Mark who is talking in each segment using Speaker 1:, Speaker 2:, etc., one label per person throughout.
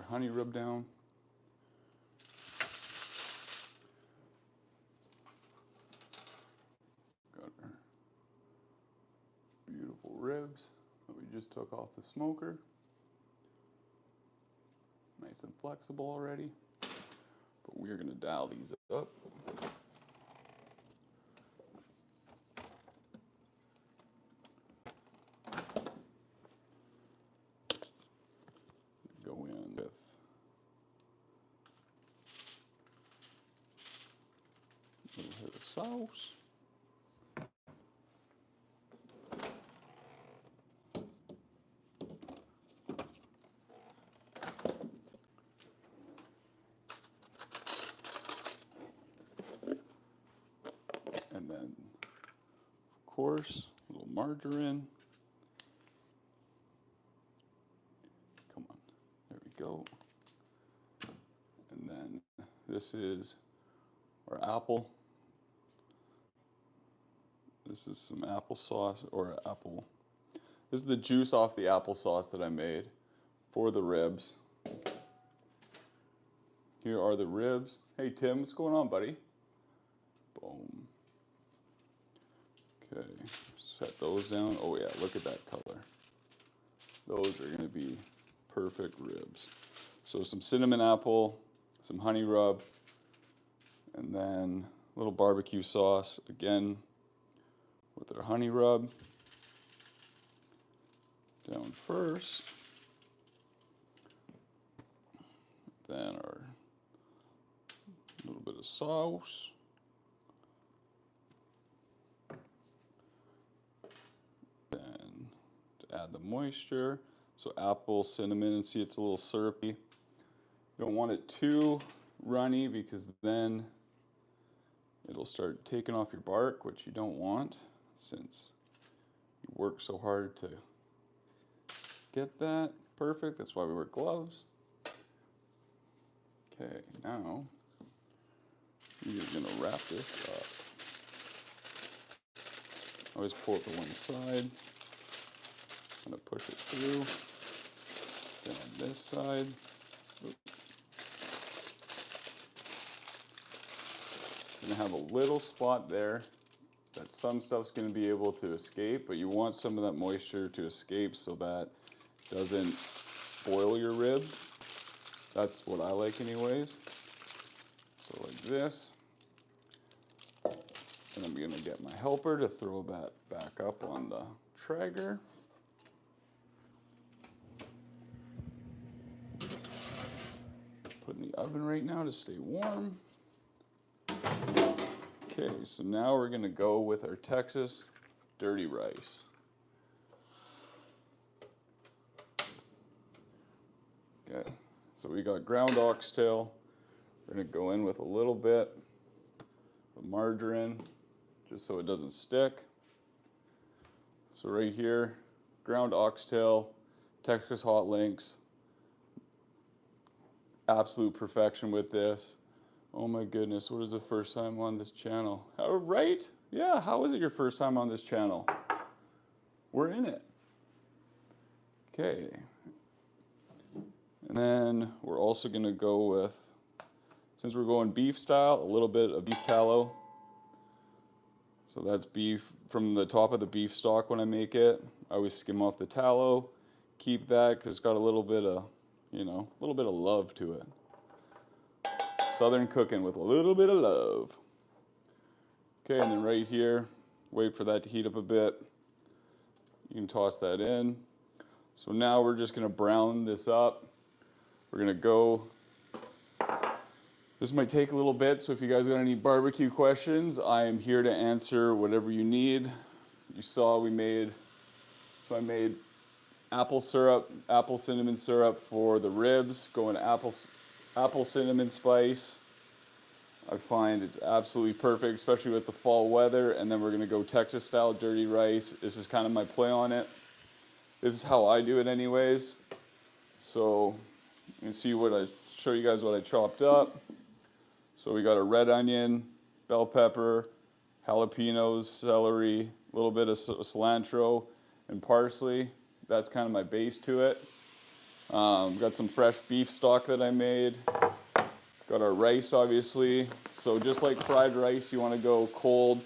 Speaker 1: honey rub down. Got our beautiful ribs that we just took off the smoker. Nice and flexible already. But we're going to dial these up. Go in with a little bit of sauce. And then, of course, a little margarine. Come on, there we go. And then this is our apple. This is some applesauce or apple. This is the juice off the applesauce that I made for the ribs. Here are the ribs. Hey Tim, what's going on, buddy? Boom. Okay, set those down. Oh yeah, look at that color. Those are gonna be perfect ribs. So some cinnamon apple, some honey rub, and then a little barbecue sauce, again, with our honey rub. Down first. Then our little bit of sauce. Then to add the moisture. So apple, cinnamon, and see it's a little syrupy. You don't want it too runny because then it'll start taking off your bark, which you don't want since you work so hard to get that perfect. That's why we wear gloves. Okay, now you're gonna wrap this up. Always pull it to one side. I'm gonna push it through. Then on this side. Gonna have a little spot there that some stuff's gonna be able to escape, but you want some of that moisture to escape so that it doesn't boil your rib. That's what I like anyways. So like this. And I'm gonna get my helper to throw that back up on the Traeger. Put in the oven right now to stay warm. Okay, so now we're gonna go with our Texas dirty rice. Okay, so we got ground oxtail. We're gonna go in with a little bit of margarine, just so it doesn't stick. So right here, ground oxtail, Texas hot links. Absolute perfection with this. Oh my goodness, what is the first time on this channel? Oh, right? Yeah, how is it your first time on this channel? We're in it. Okay. And then we're also gonna go with, since we're going beef style, a little bit of beef tallow. So that's beef from the top of the beef stock when I make it. I always skim off the tallow, keep that because it's got a little bit of, you know, a little bit of love to it. Southern cooking with a little bit of love. Okay, and then right here, wait for that to heat up a bit. You can toss that in. So now we're just gonna brown this up. We're gonna go, this might take a little bit, so if you guys got any barbecue questions, I am here to answer whatever you need. You saw I made apple syrup, apple cinnamon syrup for the ribs, going apple cinnamon spice. I find it's absolutely perfect, especially with the fall weather. And then we're gonna go Texas style dirty rice. This is kind of my play on it. This is how I do it anyways. So you can see show you guys what I chopped up. So we got a red onion, bell pepper, jalapenos, celery, a little bit of cilantro and parsley. That's kind of my base to it. Got some fresh beef stock that I made. Got our rice, obviously. So just like fried rice, you want to go cold,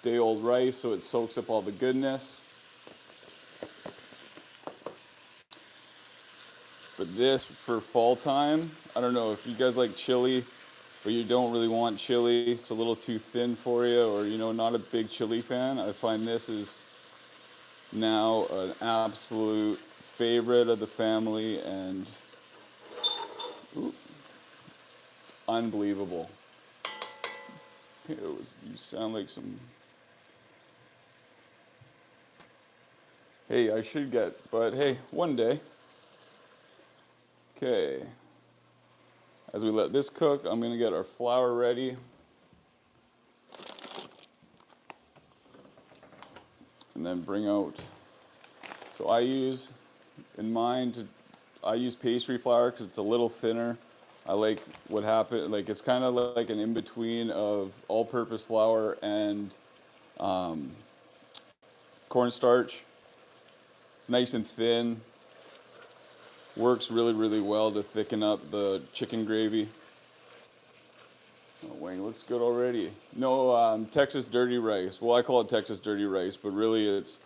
Speaker 1: day-old rice so it soaks up all the goodness. But this, for fall time, I don't know if you guys like chili, but you don't really want chili. It's a little too thin for you, or, you know, not a big chili fan. I find this is now an absolute favorite of the family, and ooh, it's unbelievable. You sound like some... Hey, I should get, but hey, one day. Okay. As we let this cook, I'm going to get our flour ready. And then bring out, so I use, in mine, I use pastry flour because it's a little thinner. I like what happened, like it's kind of like an in-between of all-purpose flour and cornstarch. It's nice and thin. Works really, really well to thicken up the chicken gravy. Oh, Wayne, looks good already. No, Texas dirty rice. Well, I call it Texas dirty rice, but really it's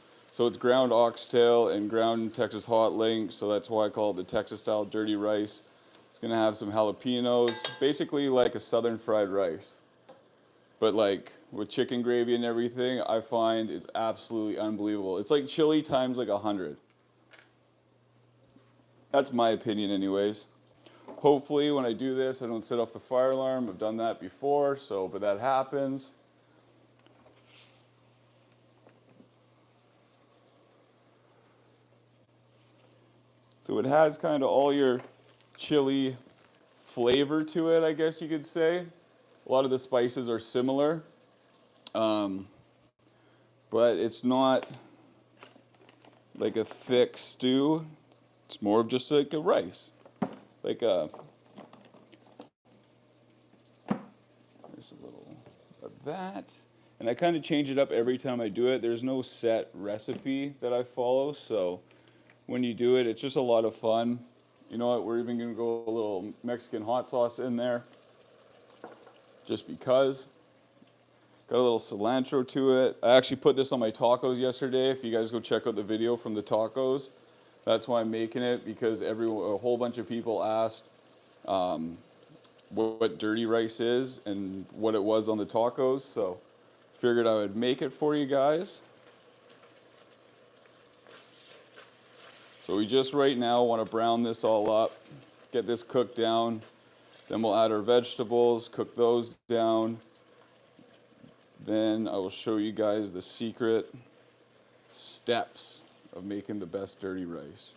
Speaker 1: ground oxtail and ground Texas hot link, so that's why I call it the Texas style dirty rice. It's gonna have some jalapenos, basically like a southern fried rice. But like with chicken gravy and everything, I find it's absolutely unbelievable. It's like chili times like 100. That's my opinion anyways. Hopefully when I do this, I don't set off the fire alarm. I've done that before, but that happens. So it has kind of all your chili flavor to it, I guess you could say. A lot of the spices are similar, but it's not like a thick stew. It's more of just like a rice. Like there's a little of that. And I kind of change it up every time I do it. There's no set recipe that I follow, so when you do it, it's just a lot of fun. You know what, we're even gonna go a little Mexican hot sauce in there, just because. Got a little cilantro to it. I actually put this on my tacos yesterday. If you guys go check out the video from the tacos, that's why I'm making it, because a whole bunch of people asked what dirty rice is and what it was on the tacos, so figured I would make it for you guys. So we just right now want to brown this all up, get this cooked down, then we'll add our vegetables, cook those down. Then I will show you guys the secret steps of making the best dirty rice.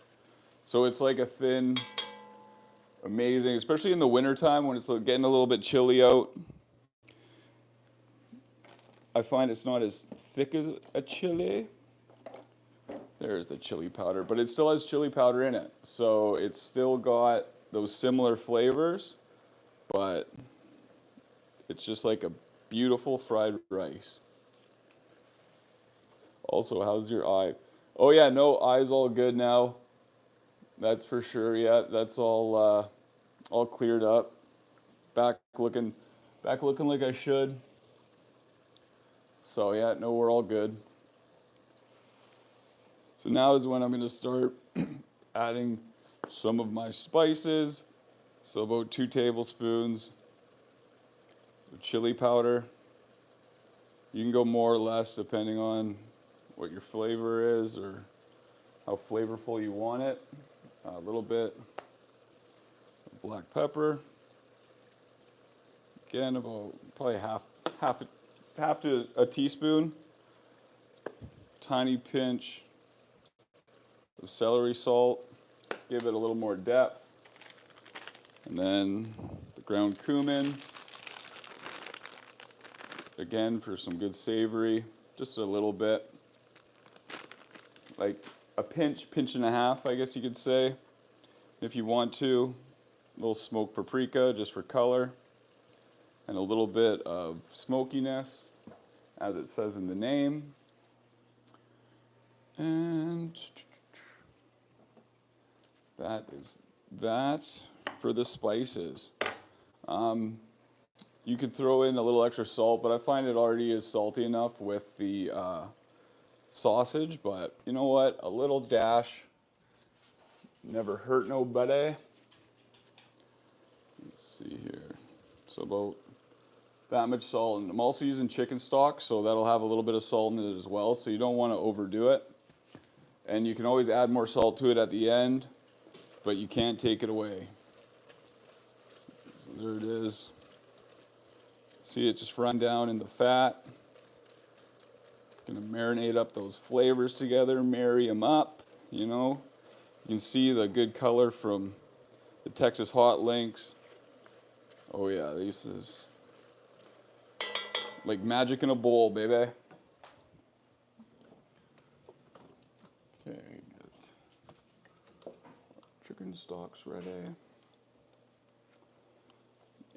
Speaker 1: So it's like a thin, amazing, especially in the wintertime when it's getting a little bit chilly out. I find it's not as thick as a chili. There's the chili powder, but it still has chili powder in it. So it's still got those similar flavors, but it's just like a beautiful fried rice. Also, how's your eye? Oh yeah, no, eye's all good now. That's for sure. Yeah, that's all cleared up. Back looking like I should. So yeah, no, we're all good. So now is when I'm going to start adding some of my spices. So about 2 tablespoons of chili powder. You can go more or less depending on what your flavor is or how flavorful you want it. A little bit of black pepper. Again, about probably half to a teaspoon. Tiny pinch of celery salt. Give it a little more depth. And then the ground cumin. Again, for some good savory, just a little bit. Like a pinch and a half, I guess you could say. If you want to, a little smoked paprika just for color. And a little bit of smokiness, as it says in the name. And that is that for the spices. You could throw in a little extra salt, but I find it already is salty enough with the sausage. But you know what? A little dash never hurt nobody. Let's see here. So about that much salt. And I'm also using chicken stock, so that'll have a little bit of salt in it as well. So you don't want to overdo it. And you can always add more salt to it at the end, but you can't take it away. So there it is. See it just run down in the fat. Gonna marinate up those flavors together, marry them up, you know. You can see the good color from the Texas hot links. Oh yeah, this is like magic in a bowl, baby. Okay, good. Chicken stock's ready.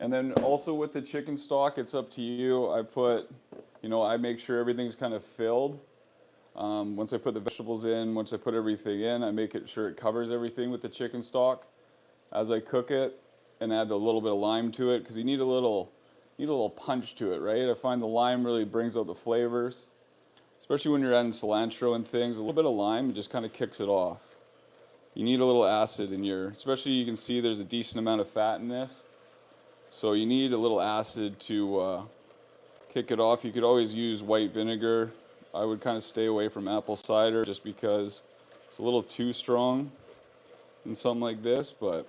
Speaker 1: And then also with the chicken stock, it's up to you. I make sure everything's kind of filled. Once I put the vegetables in, once I put everything in, I make sure it covers everything with the chicken stock as I cook it, and add a little bit of lime to it because you need a little punch to it, right? I find the lime really brings out the flavors, especially when you're adding cilantro and things. A little bit of lime just kind of kicks it off. You need a little acid in especially you can see there's a decent amount of fat in this. So you need a little acid to kick it off. You could always use white vinegar. I would kind of stay away from apple cider just because it's a little too strong in something like this, but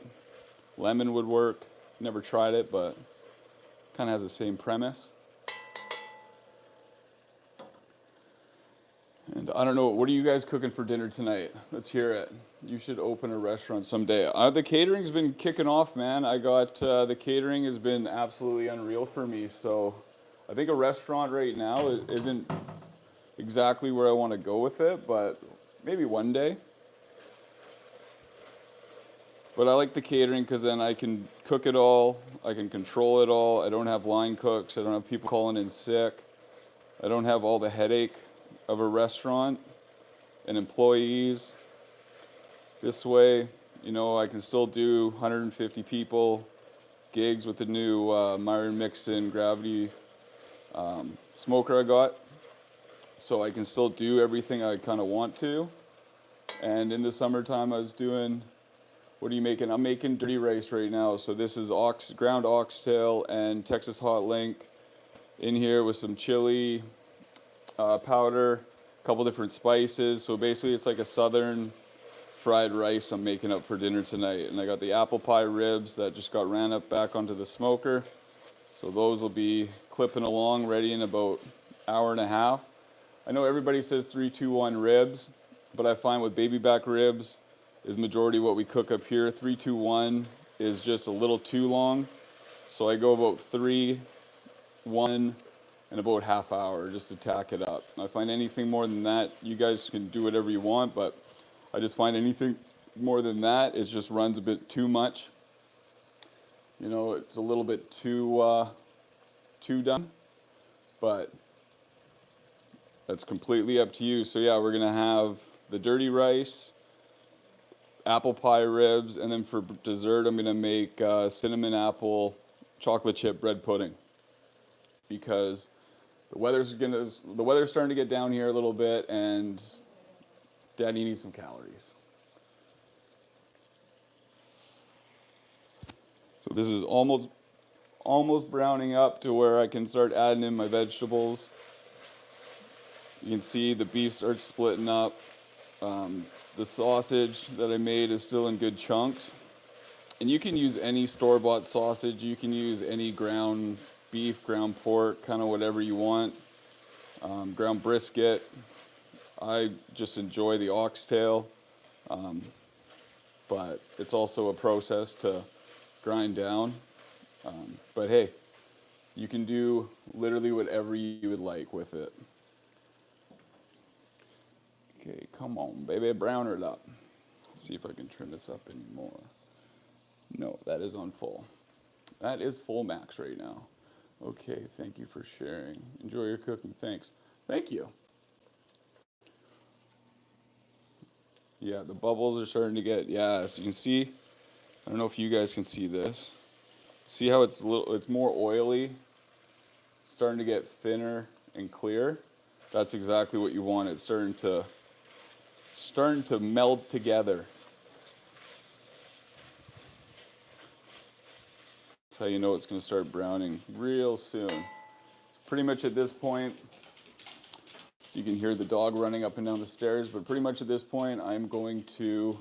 Speaker 1: lemon would work. Never tried it, but kind of has the same premise. And I don't know, what are you guys cooking for dinner tonight? Let's hear it. You should open a restaurant someday. The catering's been kicking off, man. The catering has been absolutely unreal for me. So I think a restaurant right now isn't exactly where I want to go with it, but maybe one day. But I like the catering because then I can cook it all. I can control it all. I don't have line cooks. I don't have people calling in sick. I don't have all the headache of a restaurant and employees. This way, I can still do 150 people gigs with the new Myron Mixon Gravity smoker I got. So I can still do everything I kind of want to. And in the summertime, I was doing, what are you making? I'm making dirty rice right now. So this is ground oxtail and Texas hot link in here with some chili powder, a couple different spices. So basically it's like a southern fried rice I'm making up for dinner tonight. And I got the apple pie ribs that just got ran up back onto the smoker. So those will be clipping along, ready in about an hour and a half. I know everybody says 3-2-1 ribs, but I find with baby back ribs is majority what we cook up here. 3-2-1 is just a little too long. So I go about 3-1 and about half hour just to tack it up. I find anything more than that, you guys can do whatever you want, but I just find anything more than that, it just runs a bit too much. It's a little bit too done, but that's completely up to you. So yeah, we're gonna have the dirty rice, apple pie ribs, and then for dessert, I'm gonna make cinnamon apple chocolate chip bread pudding because the weather's starting to get down here a little bit, and Daddy needs some calories. So this is almost browning up to where I can start adding in my vegetables. You can see the beef starts splitting up. The sausage that I made is still in good chunks. And you can use any store-bought sausage. You can use any ground beef, ground pork, kind of whatever you want. Ground brisket. I just enjoy the oxtail. But it's also a process to grind down. But hey, you can do literally whatever you would like with it. Okay, come on, baby, brown it up. Let's see if I can turn this up anymore. No, that is on full. That is full max right now. Okay, thank you for sharing. Enjoy your cooking, thanks. Thank you. Yeah, the bubbles are starting to get, yeah, as you can see, I don't know if you guys can see this. See how it's more oily, starting to get thinner and clear. That's exactly what you want. It's starting to meld together. That's how you know it's going to start browning real soon. Pretty much at this point, so you can hear the dog running up and down the stairs, but pretty much at this point, I'm going to,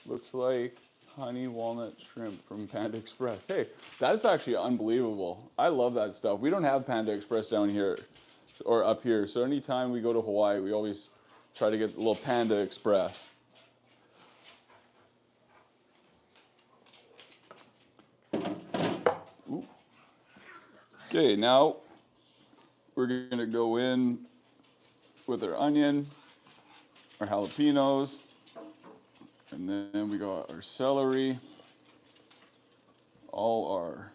Speaker 1: looks like honey walnut shrimp from Panda Express. Hey, that's actually unbelievable. I love that stuff. We don't have Panda Express down here or up here, so anytime we go to Hawaii, we always try to get a little Panda Express. Ooh. Okay, now we're gonna go in with our onion, our jalapenos, and then we got our celery, all our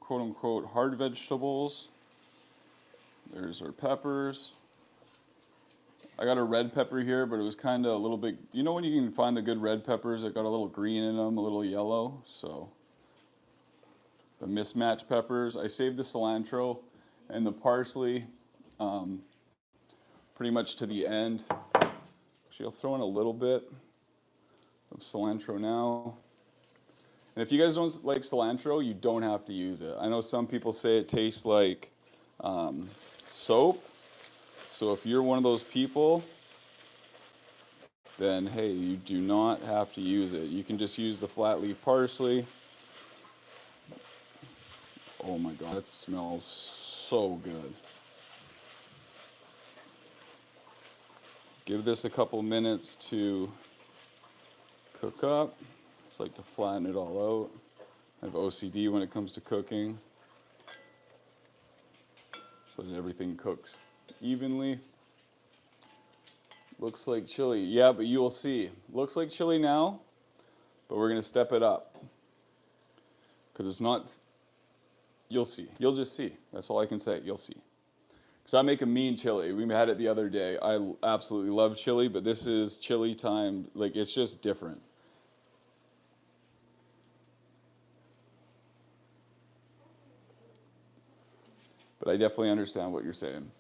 Speaker 1: quote-unquote hard vegetables. There's our peppers. I got a red pepper here, but it was kind of a little bit, you know when you can find the good red peppers that got a little green in them, a little yellow? So the mismatched peppers. I saved the cilantro and the parsley pretty much to the end. Actually, I'll throw in a little bit of cilantro now. And if you guys don't like cilantro, you don't have to use it. I know some people say it tastes like soap. So if you're one of those people, then hey, you do not have to use it. You can just use the flat leaf parsley. Oh my God, that smells so good. Give this a couple minutes to cook up. Just like to flatten it all out. I have OCD when it comes to cooking, so that everything cooks evenly. Looks like chili. Yeah, but you will see. Looks like chili now, but we're going to step it up. Because it's not, you'll see. You'll just see. That's all I can say. You'll see. Because I make a mean chili. We had it the other day. I absolutely love chili, but this is chili time. Like, it's just different. But I definitely understand what you're saying.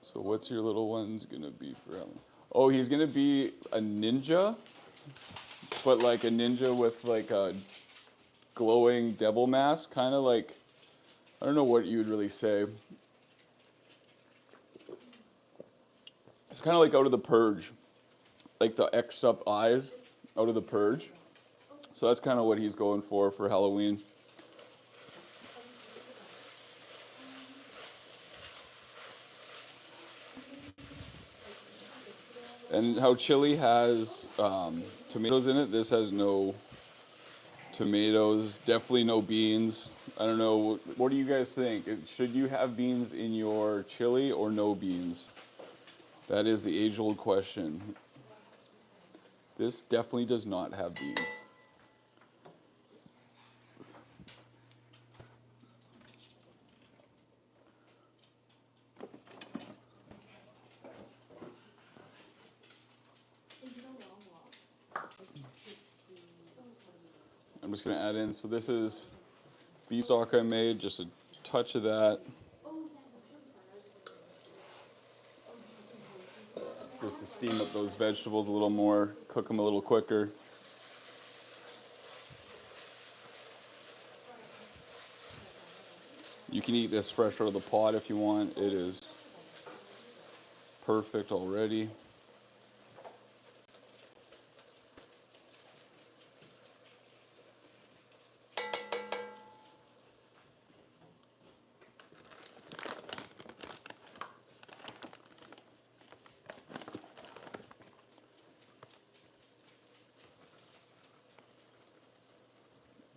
Speaker 1: So what's your little one's gonna be for Ellen? Oh, he's gonna be a ninja, but like a ninja with like a glowing devil mask, kind of like, I don't know what you would really say. It's kind of like out of The Purge, like the X'd up eyes out of The Purge. So that's kind of what he's going for Halloween. And how chili has tomatoes in it, this has no tomatoes, definitely no beans. I don't know, what do you guys think? Should you have beans in your chili or no beans? That is the age-old question. This definitely does not have beans. I'm just gonna add in, so this is beef stock I made, just a touch of that. Just to steam up those vegetables a little more, cook them a little quicker. You can eat this fresh out of the pot if you want. It is perfect already.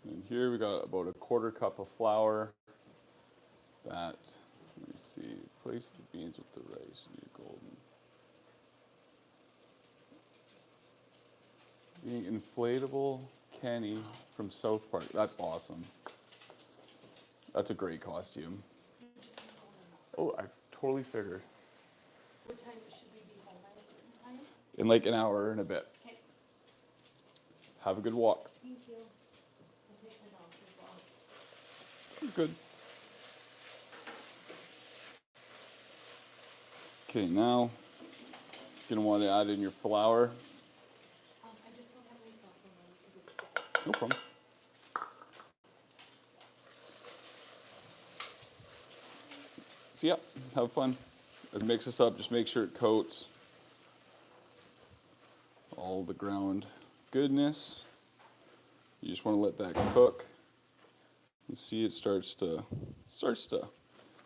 Speaker 1: And here we got about a quarter cup of flour. That, let me see, place the beans with the rice and your golden. Being inflatable Kenny from South Park. That's awesome. That's a great costume. Oh, I totally figured.
Speaker 2: What time should we be home
Speaker 1: in like an hour and a bit.
Speaker 2: Okay.
Speaker 1: Have a good walk.
Speaker 2: Thank you. I'll take my dog as well.
Speaker 1: Good. Okay, now you're gonna want to add in your flour.
Speaker 2: I just don't have any salt on them because it's thick.
Speaker 1: No problem. So yeah, have fun. Let's mix this up. Just make sure it coats all the ground goodness. You just want to let that cook. You see it starts to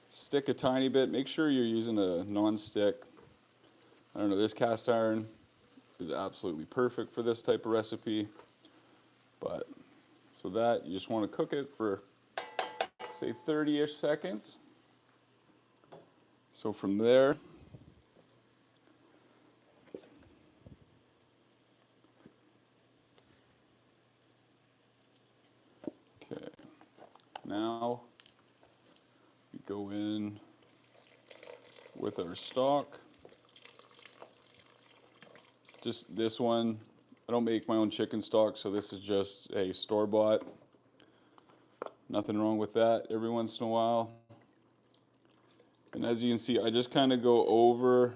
Speaker 1: stick a tiny bit. Make sure you're using a non-stick. I don't know, this cast iron is absolutely perfect for this type of recipe. But so that you just want to cook it for say 30-ish seconds. So from there, okay, now we go in with our stock. Just this one, I don't make my own chicken stock, so this is just a store-bought. Nothing wrong with that every once in a while. And as you can see, I just kind of go over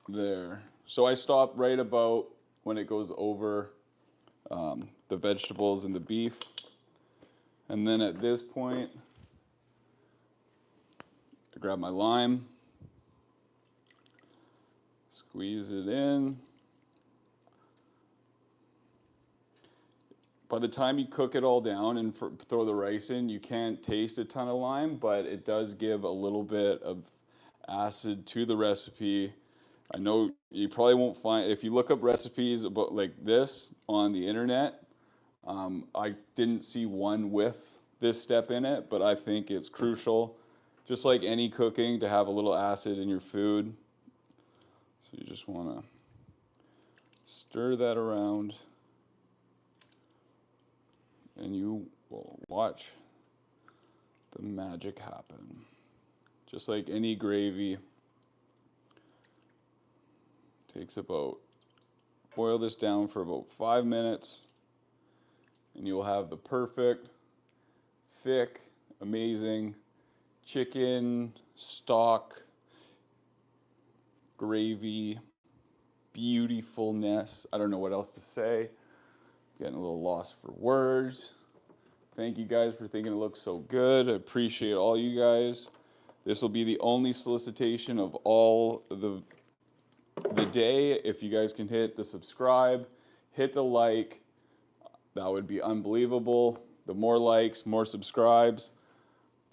Speaker 1: there. So I stop right about when it goes over the vegetables and the beef. And then at this point, I grab my lime, squeeze it in. By the time you cook it all down and throw the rice in, you can't taste a ton of lime, but it does give a little bit of acid to the recipe. I know you probably won't find, if you look up recipes about like this on the internet, I didn't see one with this step in it, but I think it's crucial, just like any cooking, to have a little acid in your food. So you just want to stir that around. And you will watch the magic happen. Just like any gravy, takes about, boil this down for about 5 minutes, and you'll have the perfect, thick, amazing chicken stock gravy beautifulness. I don't know what else to say. Getting a little lost for words. Thank you guys for thinking it looks so good. I appreciate all you guys. This will be the only solicitation of all the day. If you guys can hit the subscribe, hit the like, that would be unbelievable. The more likes, more subscribes.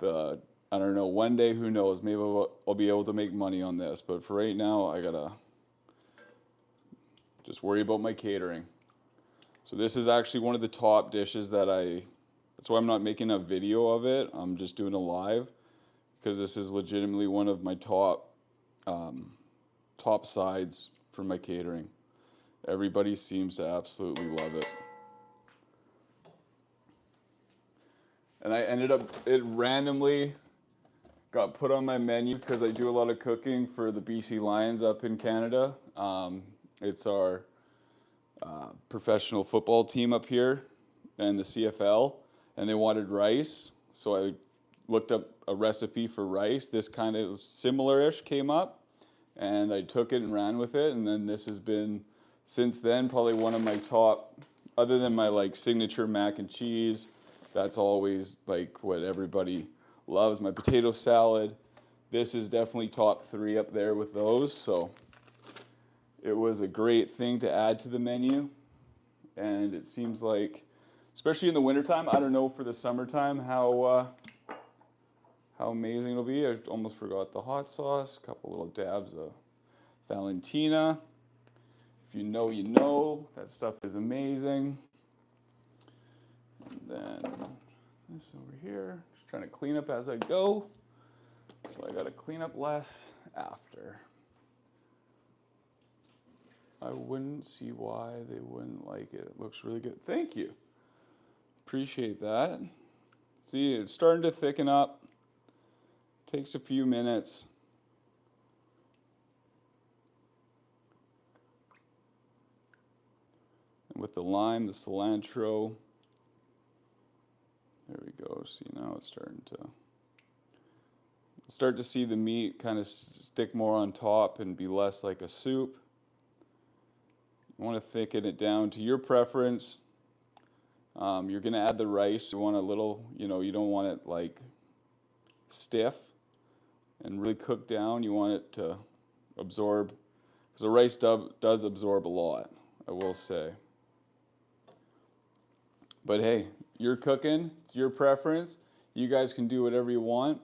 Speaker 1: I don't know, one day, who knows, maybe I'll be able to make money on this. But for right now, I gotta just worry about my catering. So this is actually one of the top dishes that's why I'm not making a video of it. I'm just doing a live, because this is legitimately one of my top sides for my catering. Everybody seems to absolutely love it. And it randomly got put on my menu because I do a lot of cooking for the BC Lions up in Canada. It's our professional football team up here and the CFL, and they wanted rice. So I looked up a recipe for rice. This kind of similar-ish came up, and I took it and ran with it. And then this has been, since then, probably one of my top, other than my like signature mac and cheese, that's always like what everybody loves. My potato salad, this is definitely top 3 up there with those. So it was a great thing to add to the menu, and it seems like, especially in the wintertime, I don't know for the summertime how amazing it'll be. I almost forgot the hot sauce, a couple little dabs of Valentina. If you know, you know. That stuff is amazing. And then this over here, just trying to clean up as I go. So I gotta clean up less after. I wouldn't see why they wouldn't like it. It looks really good. Thank you. Appreciate that. See, it's starting to thicken up. Takes a few minutes. the lime, the cilantro. There we go. See, now it's start to see the meat kind of stick more on top and be less like a soup. You want to thicken it down to your preference. You're going to add the rice. You want a little, you don't want it like stiff and really cooked down. You want it to absorb, because the rice does absorb a lot, I will say. But hey, you're cooking, it's your preference. You guys can do whatever you want.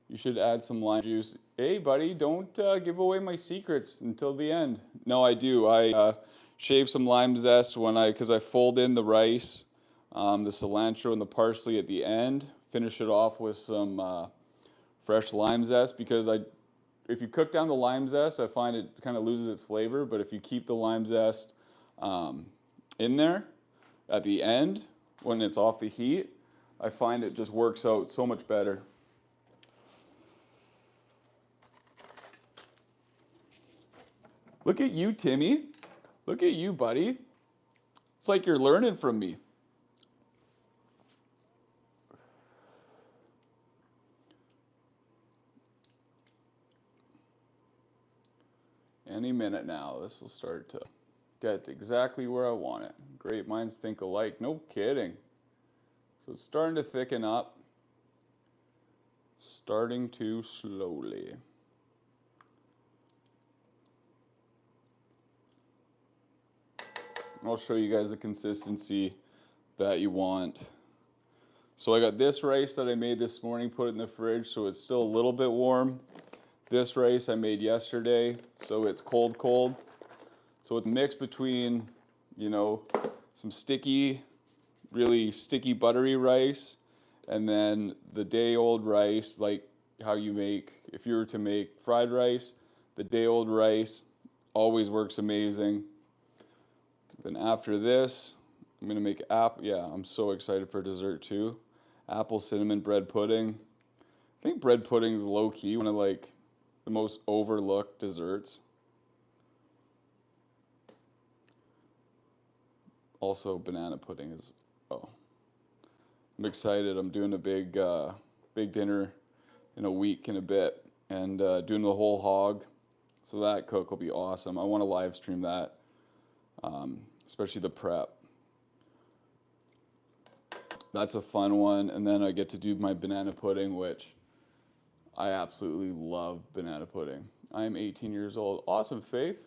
Speaker 1: You should add some lime juice. Hey, buddy, don't give away my secrets until the end. No, I do. I shave some lime zest because I fold in the rice, the cilantro, and the parsley at the end. Finish it off with some fresh lime zest, because if you cook down the lime zest, I find it kind of loses its flavor. But if you keep the lime zest in there at the end when it's off the heat, I find it just works out so much better. Look at you, Timmy. Look at you, buddy. It's like you're learning from me. Any minute now, this will start to get exactly where I want it. Great minds think alike. No kidding. So it's starting to thicken up. Starting to slowly. I'll show you guys the consistency that you want. So I got this rice that I made this morning, put it in the fridge, so it's still a little bit warm. This rice I made yesterday, so it's cold. So it's mixed between, some sticky, really sticky buttery rice, and then the day-old rice, like how you make, if you were to make fried rice, the day-old rice always works amazing. Then after this, I'm gonna make I'm so excited for dessert too. Apple cinnamon bread pudding. I think bread pudding is low-key one of the most overlooked desserts. Also, banana pudding is, I'm excited. I'm doing a big dinner in a week and a bit, and doing the whole hog. So that cook will be awesome. I want to live stream that, especially the prep. That's a fun one. And then I get to do my banana pudding, which I absolutely love banana pudding. I am 18 years old. Awesome, Faith.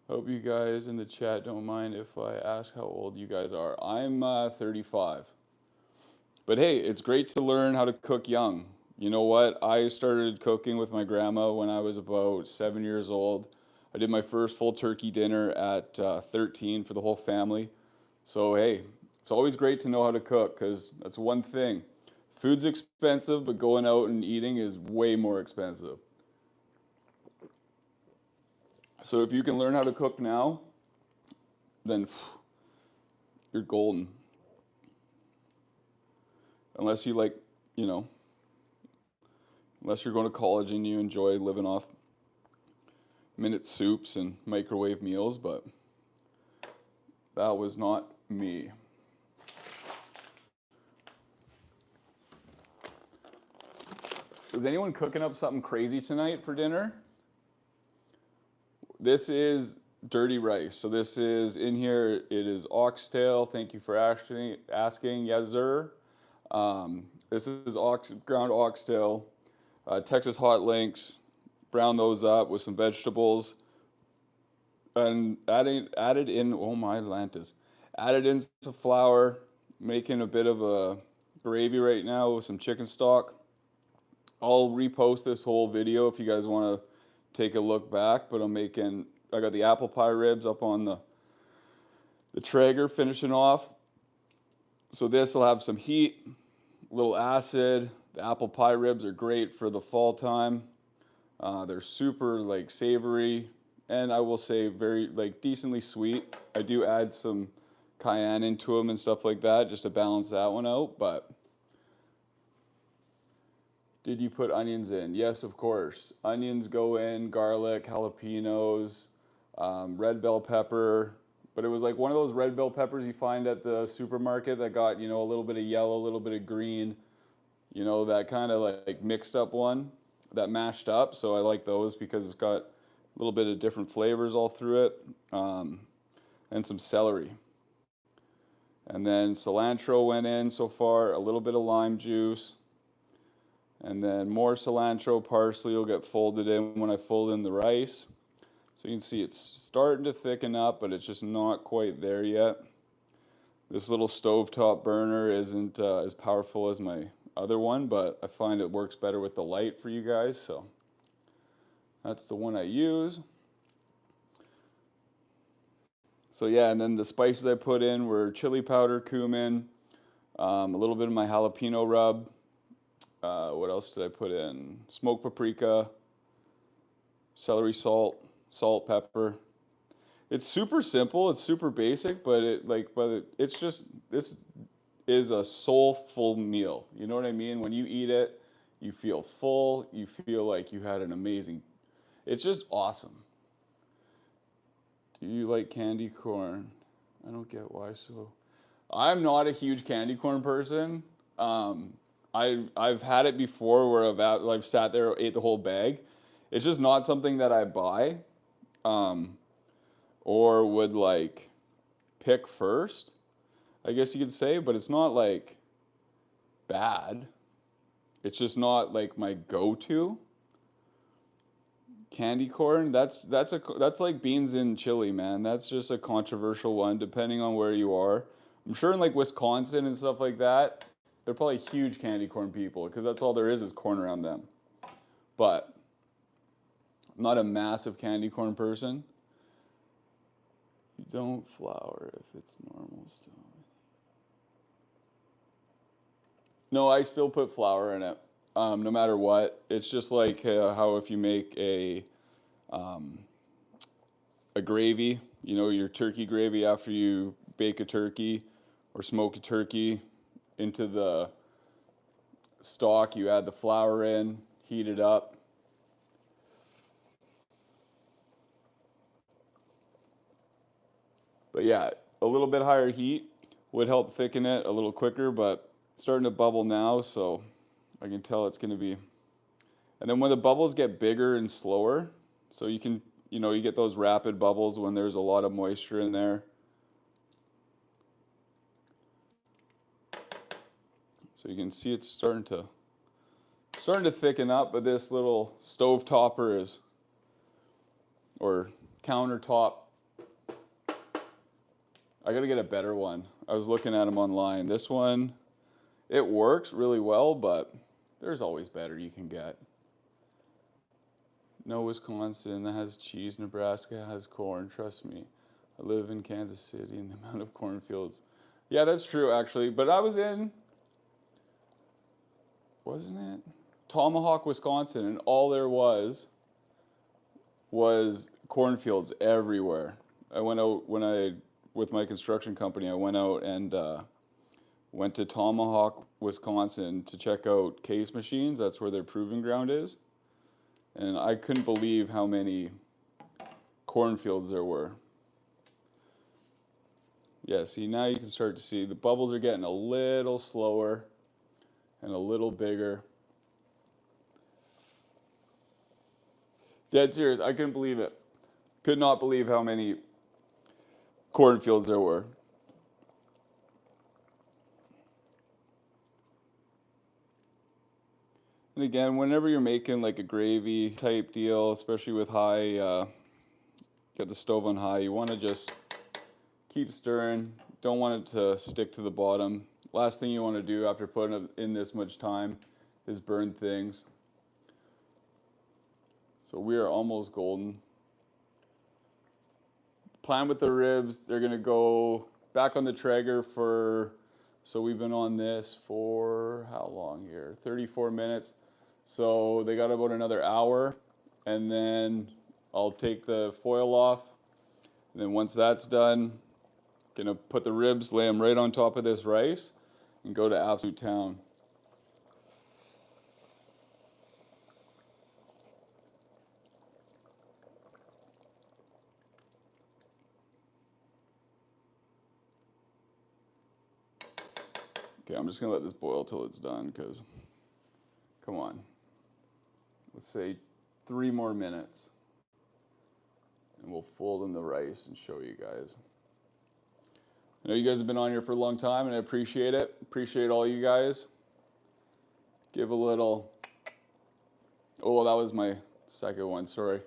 Speaker 1: Hope you guys in the chat don't mind if I ask how old you guys are. I'm 35. But hey, it's great to learn how to cook young. You know what? I started cooking with my grandma when I was about 7 years old. I did my first full turkey dinner at 13 for the whole family. So hey, it's always great to know how to cook, because that's one thing. Food's expensive, but going out and eating is way more expensive. So if you can learn how to cook now, then you're golden. Unless you unless you're going to college and you enjoy living off minute soups and microwave meals, but that was not me. Is anyone cooking up something crazy tonight for dinner? This is dirty rice. So this is in here. It is oxtail. Thank you for asking. Yes, sir. This is ground oxtail, Texas hot links. Brown those up with some vegetables, and added in. Oh my Atlantis! Added in some flour. Making a bit of a gravy right now with some chicken stock. I'll repost this whole video if you guys want to take a look back, but I got the apple pie ribs up on the Traeger finishing off. So this will have some heat, a little acid. The apple pie ribs are great for the fall time. They're super savory, and I will say very decently sweet. I do add some cayenne into them and stuff like that just to balance that one out, but did you put onions in? Yes, of course. Onions go in, garlic, jalapenos, red bell pepper, but it was like one of those red bell peppers you find at the supermarket that got, you know, a little bit of yellow, a little bit of green, you know, that kind of like mixed up one that mashed up. So I like those because it's got a little bit of different flavors all through it, and some celery. And then cilantro went in so far, a little bit of lime juice, and then more cilantro, parsley will get folded in when I fold in the rice. So you can see it's starting to thicken up, but it's just not quite there yet. This little stovetop burner isn't as powerful as my other one, but I find it works better with the light for you guys, so that's the one I use. So yeah, and then the spices I put in were chili powder, cumin, a little bit of my jalapeno rub. What else did I put in? Smoked paprika, celery salt, salt, pepper. It's super simple. It's super basic, but it's just, this is a soulful meal. You know what I mean? When you eat it, you feel full. You feel like you had an amazing. It's just awesome. Do you like candy corn? I don't get why so. I'm not a huge candy corn person. I've had it before where I've sat there, ate the whole bag. It's just not something that I buy, or would like pick first, I guess you could say. But it's not like bad. It's just not like my go-to. Candy corn, that's like beans in chili, man. That's just a controversial one, depending on where you are. I'm sure in like Wisconsin and stuff like that, they're probably huge candy corn people because that's all there is corn around them. But I'm not a massive candy corn person. You don't flour if it's normal stuff. No, I still put flour in it, no matter what. It's just like how if you make a gravy, you know, your turkey gravy after you bake a turkey or smoke a turkey into the stock, you add the flour in, heat it up. But yeah, a little bit higher heat would help thicken it a little quicker, but it's starting to bubble now, so I can tell it's going to be. And then when the bubbles get bigger and slower, so you can, you know, you get those rapid bubbles when there's a lot of moisture in there. So you can see it's starting to thicken up, but this little stove topper is, or countertop, I gotta get a better one. I was looking at them online. This one, it works really well, but there's always better you can get. No, Wisconsin, that has cheese. Nebraska has corn. Trust me. I live in Kansas City and the amount of cornfields. Yeah, that's true, actually. But I was in, wasn't it? Tomahawk, Wisconsin, and all there was cornfields everywhere. I went out with my construction company, I went out and went to Tomahawk, Wisconsin to check out case machines. That's where their proving ground is. And I couldn't believe how many cornfields there were. Yeah, see, now you can start to see the bubbles are getting a little slower and a little bigger. Dead serious, I couldn't believe it. Could not believe how many cornfields there were. And again, whenever you're making like a gravy type deal, especially with high, get the stove on high, you want to just keep stirring. Don't want it to stick to the bottom. Last thing you want to do after putting it in this much time is burn things. So we are almost golden. Plan with the ribs, they're gonna go back on the Traeger for, so we've been on this for how long here? 34 minutes. So they got about another hour, and then I'll take the foil off. And then once that's done, gonna put the ribs, lay them right on top of this rice, and go to absolute town. Okay, I'm just gonna let this boil till it's done, because, come on. Let's say 3 more minutes. And we'll fold in the rice and show you guys. I know you guys have been on here for a long time, and I appreciate it. Appreciate all you guys. Give a little... Oh, that was my second one, sorry.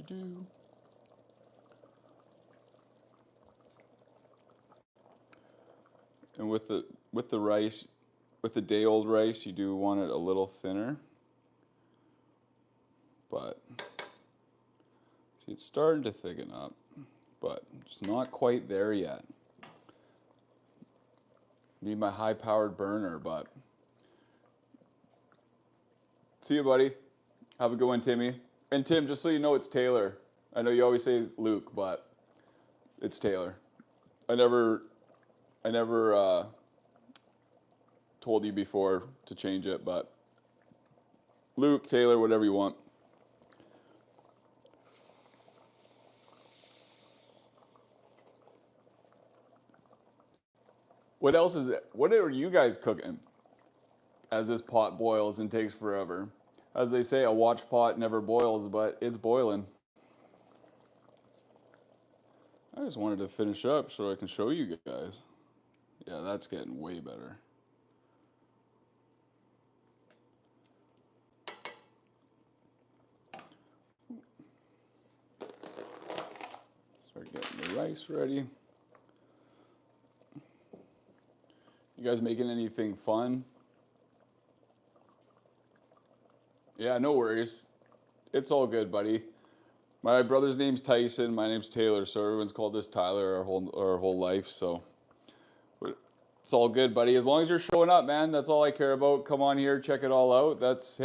Speaker 1: Do. And with the rice, with the day-old rice, you do want it a little thinner. But see, it's starting to thicken up, but it's not quite there yet. Need my high-powered burner, but see you, buddy. Have a good one, Timmy. And Tim, just so you know, it's Taylor. I know you always say Luke, but it's Taylor. I never told you before to change it, but Luke, Taylor, whatever you want. What else is it? What are you guys cooking as this pot boils and takes forever? As they say, a watch pot never boils, but it's boiling. I just wanted to finish up so I can show you guys. Yeah, that's getting way better. Start getting the rice ready. You guys making anything fun? Yeah, no worries. It's all good, buddy. My brother's name's Tyson. My name's Taylor, so everyone's called us Tyler our whole life. So it's all good, buddy. As long as you're showing up, man. That's all I care about. Come on here, check it all out. That's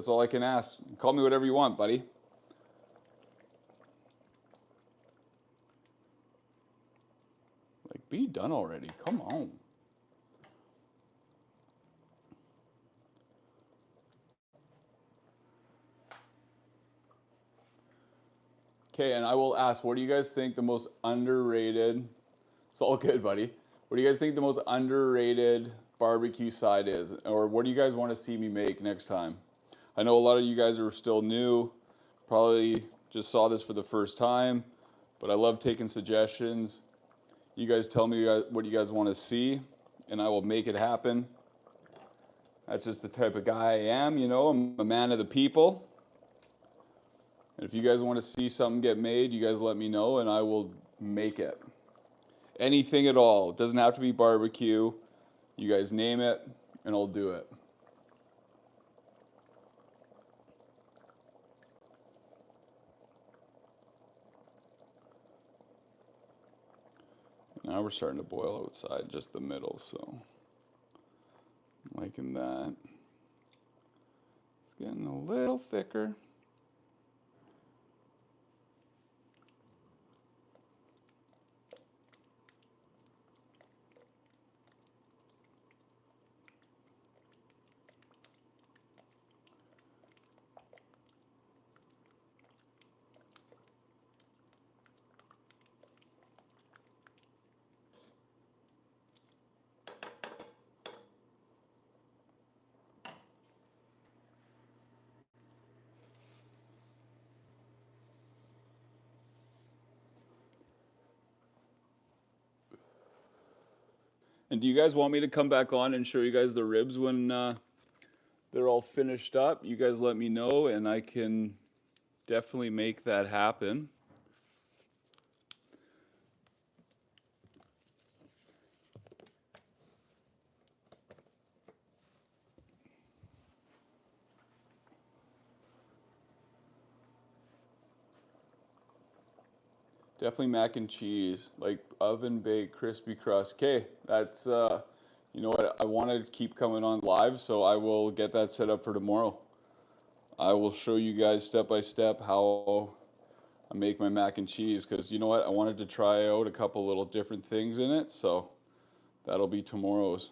Speaker 1: all I can ask. Call me whatever you want, buddy. Like, be done already. Come on. Okay, and I will ask, what do you guys think the most underrated, it's all good, buddy. What do you guys think the most underrated barbecue side is? Or what do you guys want to see me make next time? I know a lot of you guys are still new, probably just saw this for the first time, but I love taking suggestions. You guys tell me what you guys want to see, and I will make it happen. That's just the type of guy I am, you know, I'm a man of the people. And if you guys want to see something get made, you guys let me know and I will make it. Anything at all. It doesn't have to be barbecue. You guys name it and I'll do it. Now we're starting to boil outside, just the middle, so I'm liking that. It's getting a little thicker. And do you guys want me to come back on and show you guys the ribs when they're all finished up? You guys let me know and I can definitely make that happen. Definitely mac and cheese, like oven baked crispy crust. Okay, that's you know what, I want to keep coming on live, so I will get that set up for tomorrow. I will show you guys step by step how I make my mac and cheese, because you know what, I wanted to try out a couple little different things in it, so that'll be tomorrow's.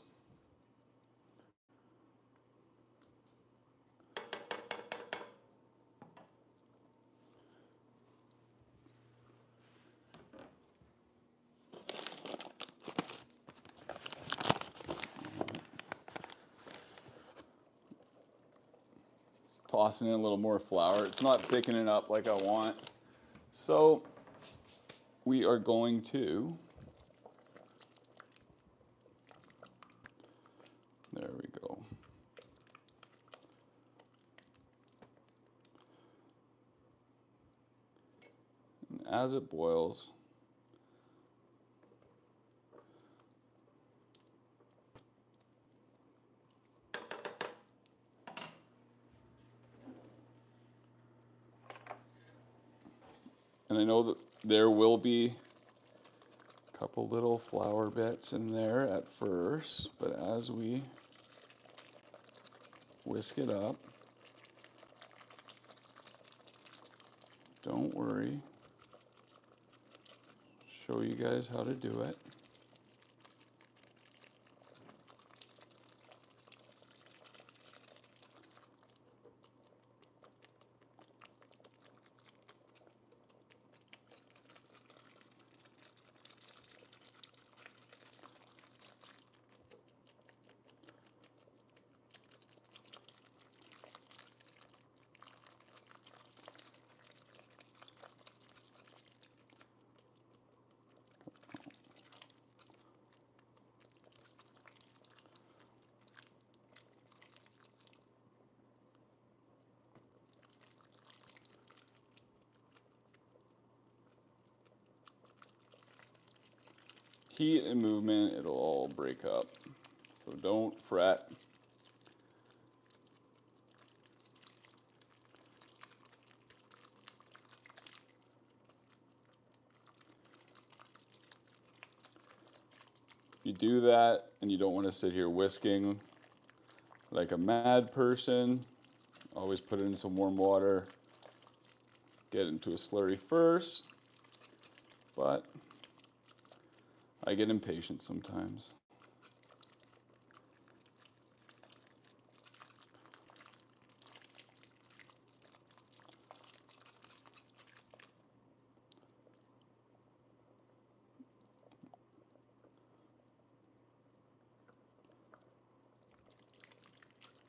Speaker 1: tossing in a little more flour. It's not thickening up like I want. So we are going to, there we go. And as it boils, and I know that there will be a couple little flour bits in there at first, but as we whisk it up, don't worry. Show you guys how to do it. Heat and movement, it'll all break up. So don't fret. You do that and you don't want to sit here whisking like a mad person. Always put it in some warm water. Get into a slurry first. But I get impatient sometimes.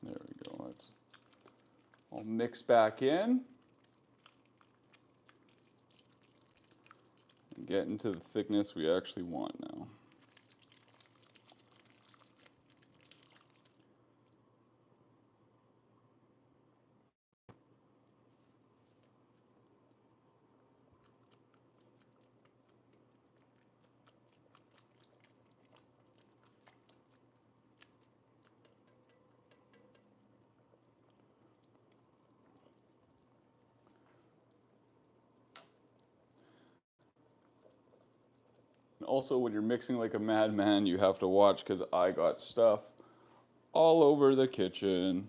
Speaker 1: There we go. Let's all mix back in. And get into the thickness we actually want now. Also, when you're mixing like a madman, you have to watch because I got stuff all over the kitchen.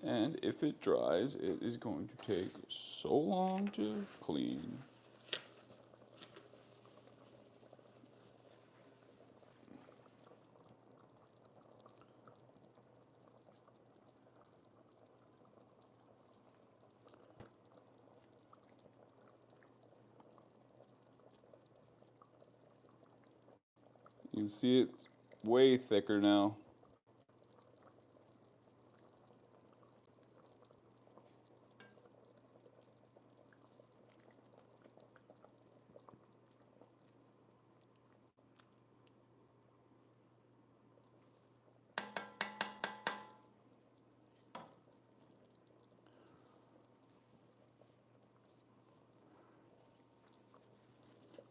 Speaker 1: And if it dries, it is going to take so long to clean. You can see it's way thicker now.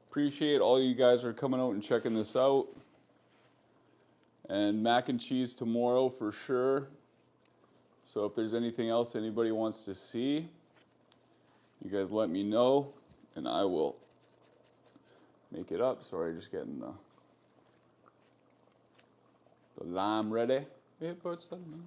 Speaker 1: Appreciate all you guys are coming out and checking this out. And mac and cheese tomorrow for sure. So if there's anything else anybody wants to see, you guys let me know and I will make it up. Sorry, just getting the lime ready. It puts the lime.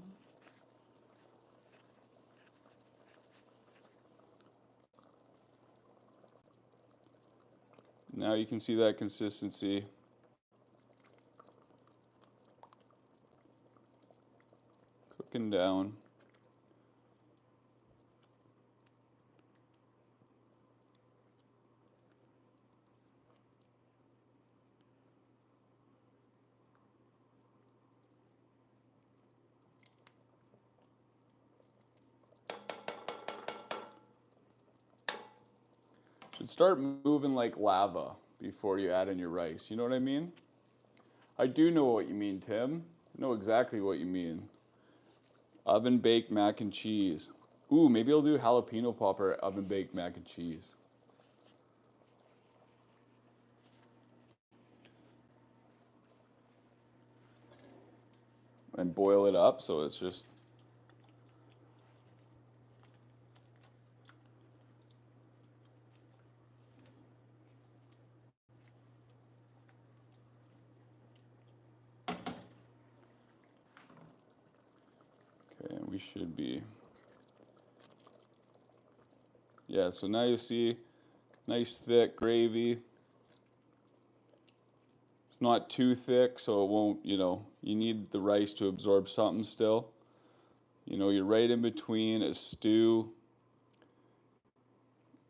Speaker 1: Now you can see that consistency. Cooking down. Should start moving like lava before you add in your rice. You know what I mean? I do know what you mean, Tim. I know exactly what you mean. Oven baked mac and cheese. Ooh, maybe I'll do jalapeno popper oven baked mac and cheese. And boil it up so it's just. Okay, and we should be. Yeah, so now you see nice thick gravy. It's not too thick, so it won't, you need the rice to absorb something still. You're right in between a stew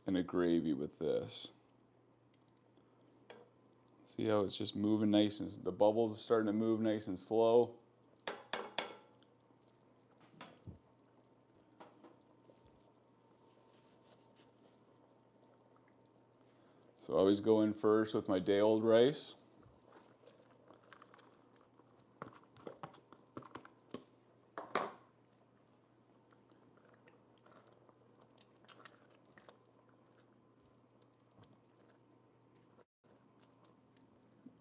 Speaker 1: and a gravy with this. See how it's just moving nice and the bubbles are starting to move nice and slow. So I always go in first with my day-old rice.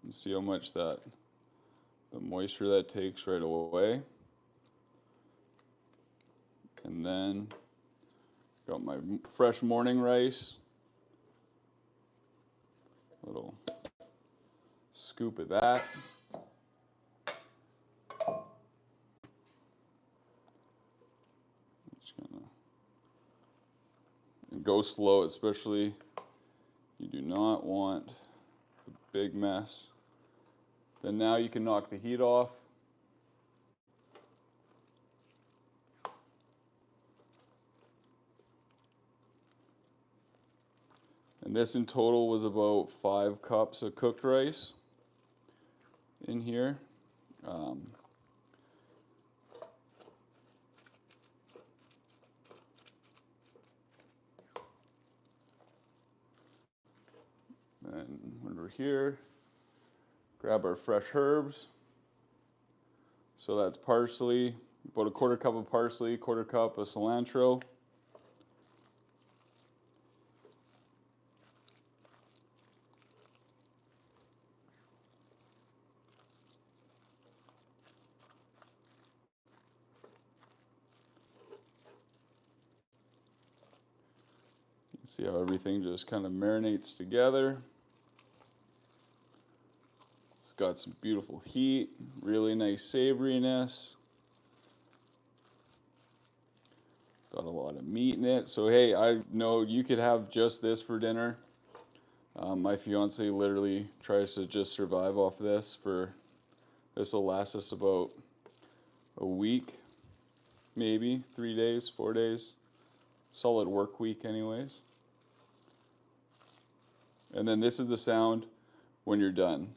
Speaker 1: And see how much the moisture that takes right away. And then got my fresh morning rice. Little scoop of that. Just gonna and go slow, especially you do not want a big mess. Then now you can knock the heat off. And this in total was about 5 cups of cooked rice in here. And when we're here, grab our fresh herbs. So that's parsley, about a 1/4 cup of parsley, 1/4 cup of cilantro. See how everything just kind of marinates together. It's got some beautiful heat, really nice savoriness. Got a lot of meat in it. So hey, I know you could have just this for dinner. My fiance literally tries to just survive off this this will last us about a week, maybe 3 days, 4 days. Solid work week anyways. And then this is the sound when you're done.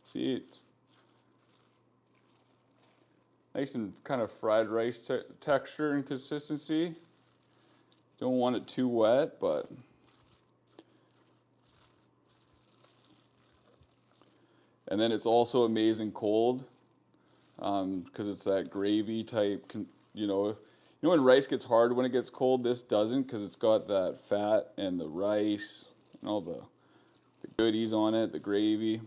Speaker 1: See, it's nice and kind of fried rice texture and consistency. Don't want it too wet, but and then it's also amazing cold because it's that gravy type. When rice gets hard when it gets cold, this doesn't because it's got that fat and the rice and all the goodies on it, the gravy.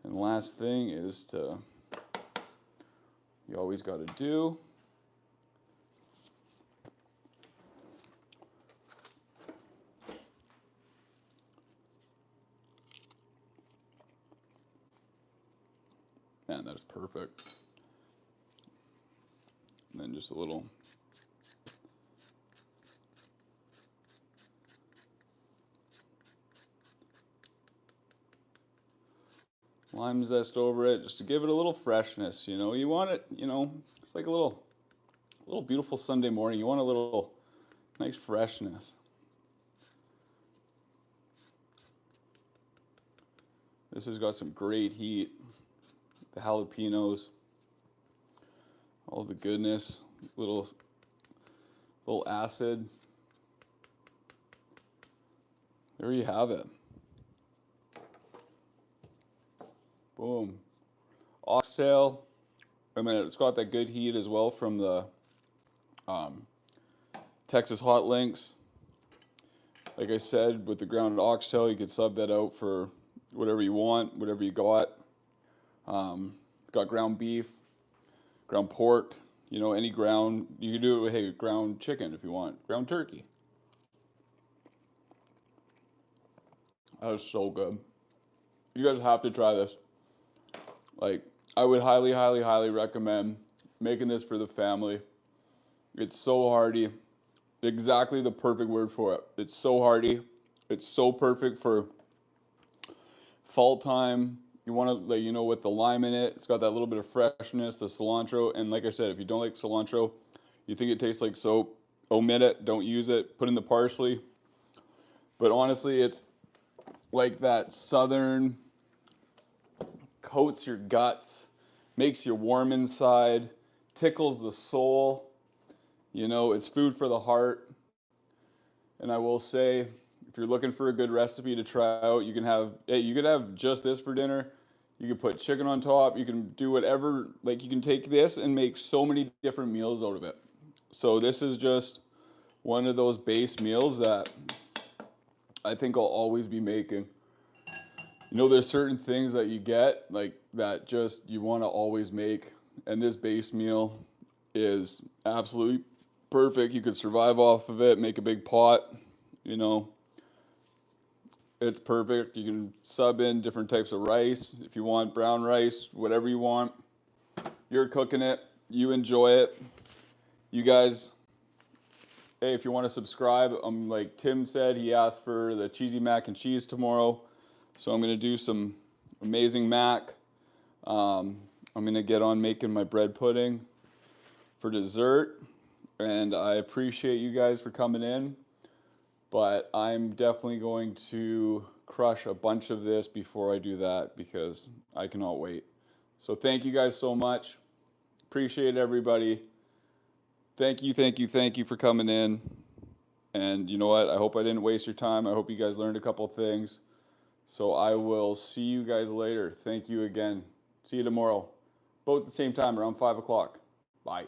Speaker 1: And the last thing is you always got to do. Man, that's perfect. And then just a little lime zest over it just to give it a little freshness. You want it, it's like a little beautiful Sunday morning. You want a little nice freshness. This has got some great heat. The jalapenos. all the goodness, little acid. There you have it. Boom. Oxtail. I mean, it's got that good heat as well from the Texas hot links. Like I said, with the ground oxtail, you could sub that out for whatever you want, whatever you got. Got ground beef, ground pork, you know, any ground. You can do it with, hey, ground chicken if you want, ground turkey. That is so good. You guys have to try this. Like, I would highly, highly, highly recommend making this for the family. It's so hearty. Exactly the perfect word for it. It's so hearty. It's so perfect for fall time. You want to, like, you know, with the lime in it. It's got that little bit of freshness, the cilantro. And like I said, if you don't like cilantro, you think it tastes like soap, omit it. Don't use it. Put in the parsley. But honestly, it's like that southern, coats your guts, makes you warm inside, tickles the soul. You know, it's food for the heart. And I will say, if you're looking for a good recipe to try out, you can have, hey, you could have just this for dinner. You could put chicken on top. You can do whatever, like you can take this and make so many different meals out of it. So this is just one of those base meals that I think I'll always be making. You know, there's certain things that you get, like that just you want to always make. And this base meal is absolutely perfect. You could survive off of it, make a big pot, you know. It's perfect. You can sub in different types of rice. If you want brown rice, whatever you want. You're cooking it. You enjoy it. You guys, hey, if you want to subscribe, like Tim said, he asked for the cheesy mac and cheese tomorrow. So I'm going to do some amazing mac. I'm going to get on making my bread pudding for dessert. And I appreciate you guys for coming in. But I'm definitely going to crush a bunch of this before I do that because I cannot wait. So thank you guys so much. Appreciate everybody. Thank you for coming in. And you know what? I hope I didn't waste your time. I hope you guys learned a couple things. So I will see you guys later. Thank you again. See you tomorrow. Both at the same time, around 5 o'clock. Bye.